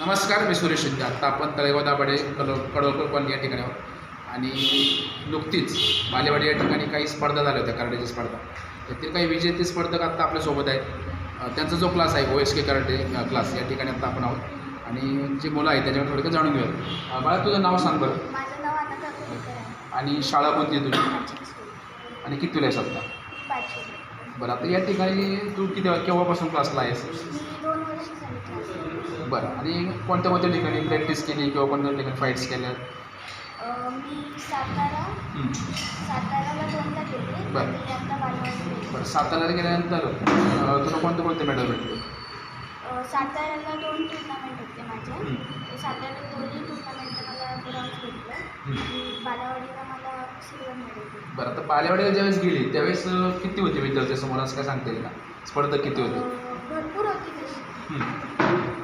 नमस्कार, मी सुरेश शिंदे. आत्ता आपण तळेगाव दाभाडे कडवळकर कॉलनी या ठिकाणी आहोत आणि नुकतीच बालेवाडी या ठिकाणी काही स्पर्धा झाल्या होत्या, कराटेची स्पर्धा. त्यातील काही विजेते स्पर्धक आत्ता आपल्यासोबत आहेत. त्यांचा जो क्लास आहे OSK कराटे क्लास, या ठिकाणी आत्ता आपण आहोत आणि जे मुलं आहेत त्याच्यावर थोडक्यात जाणून घेऊयात. बाळा, तुझं नाव सांग बरं. माझं नाव आता कपूरकर आहे. आणि शाळा कोणती आहे तुझी आणि किती तुला आहेस आत्ता? पाचवी. बरं, आता या ठिकाणी तू केव्हापासून क्लासला आहेस? मी 2 वर्ष झाली क्लास. बरं, आणि कोणत्या कोणत्या ठिकाणी प्रॅक्टिस केली किंवा कोणत्या ठिकाणी फाईट्स केल्या? मी साताराला 2दा गेले. बरं. आणि आता बालवाडी. बरं, साताऱ्याला गेल्यानंतर तुला कोणते मेडल भेटले? साताऱ्याला 2 टुर्नामेंट होते माझे. साताऱ्याला दोन्ही टुर्नामेंटला मला ब्रॉन्झ भेटलं आणि बालावाडीला मला सिल्वर मेडल भेटलं. बरं, आता बालेवाडीला ज्यावेळेस गेली त्यावेळेस किती होते विद्यार्थी समोर, असं काय सांगता येईल का? स्पर्धक किती होते? भरपूर होती तशी.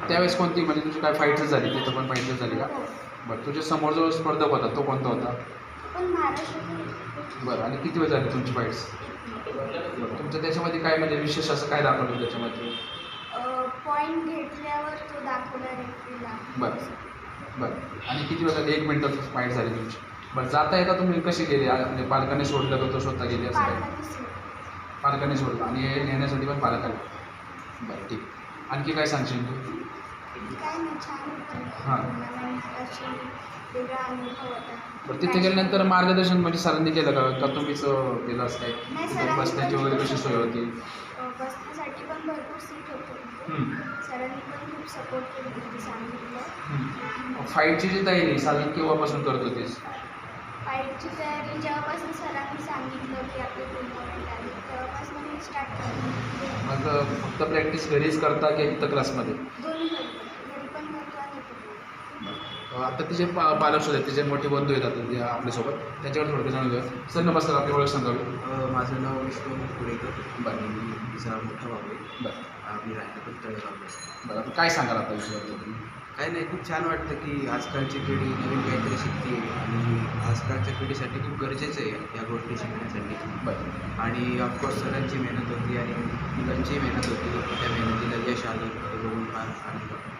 त्यावेळेस कोणती, म्हणजे तुझी काय फाईट्स झाली? तिथं पण फाईट्स झाली का? हो. बरं, तुझ्या समोर जो स्पर्धक होता तो कोणता होता? पण महाराष्ट्राची बरं, आणि किती वेळ झाली तुमची फाईट्स? बरं, तुमचं त्याच्यामध्ये काय म्हणजे विशेष असं काय दाखवलं त्याच्यामध्ये? पॉईंट घेतल्यावर तो दाखवला रेफरीला. बरं, आणि किती वेळ झाली? 1 मिनिटात फाईट झाली तुमची. बरं, जाता येता तुम्ही कशी गेली? म्हणजे पालकांनी सोडलं का तो स्वतः गेली असं काय? पालकांनी सोडलं आणि हे नेण्यासाठी पण पालकांनी. बरं, ठीक. आणखी काय सांगशील तू? काय नाही, छान होतं. हां. टुर्नामेंट अशी वेगळा अनुभव होता. बरं, तिथे गेल्यानंतर मार्गदर्शन म्हणजे सरांनी केलं का तुम्हीच केलं असं काय? नाही, तिथे सरांनी बसण्याची पण वगैरे कशी सोय होती? बसण्यासाठी पण भरपूर सीट होते. सरांनी पण खूप सपोर्ट केली होती, सांगितलं. फाईटची जी तयारी साधारण केव्हापासून करत होतीस? फाईटची तयारी जेव्हापासून सरांनी सांगितलं की आपली टुर्नामेंट आहे तेव्हापासून मी स्टार्ट केली. मग फक्त प्रॅक्टिस घरीच करता की इथं क्लासमध्ये? दोन्ही घरी पण करतो आणि इथे पण. आता तिचे पालक सुद्धा आहेत, तिचे मोठे बंधू येतात ते आपल्यासोबत, त्याच्यावर थोडं जाणून घेऊया. सर नमस्कार, आपली ओळख सांगावी. माझं नाव विष्णू पुणेकर. बरं. मी तिचा मोठा भाऊ आहे. बरं आम्ही राहायला पण तळेगाव. बरं, आता काय सांगाल आता विषयावर तुम्ही? काय नाही, खूप छान वाटतं की आजकालची पिढी नवीन काहीतरी शिकते आणि आजकालच्या पिढीसाठी खूप गरजेचं आहे या गोष्टी शिकण्यासाठी. बरं. आणि ऑफकोर्स सरांची मेहनत होती आणि मुलांची मेहनत होती. त्या मेहनतीला यश आलं हे बघून फार आनंद वाटतो.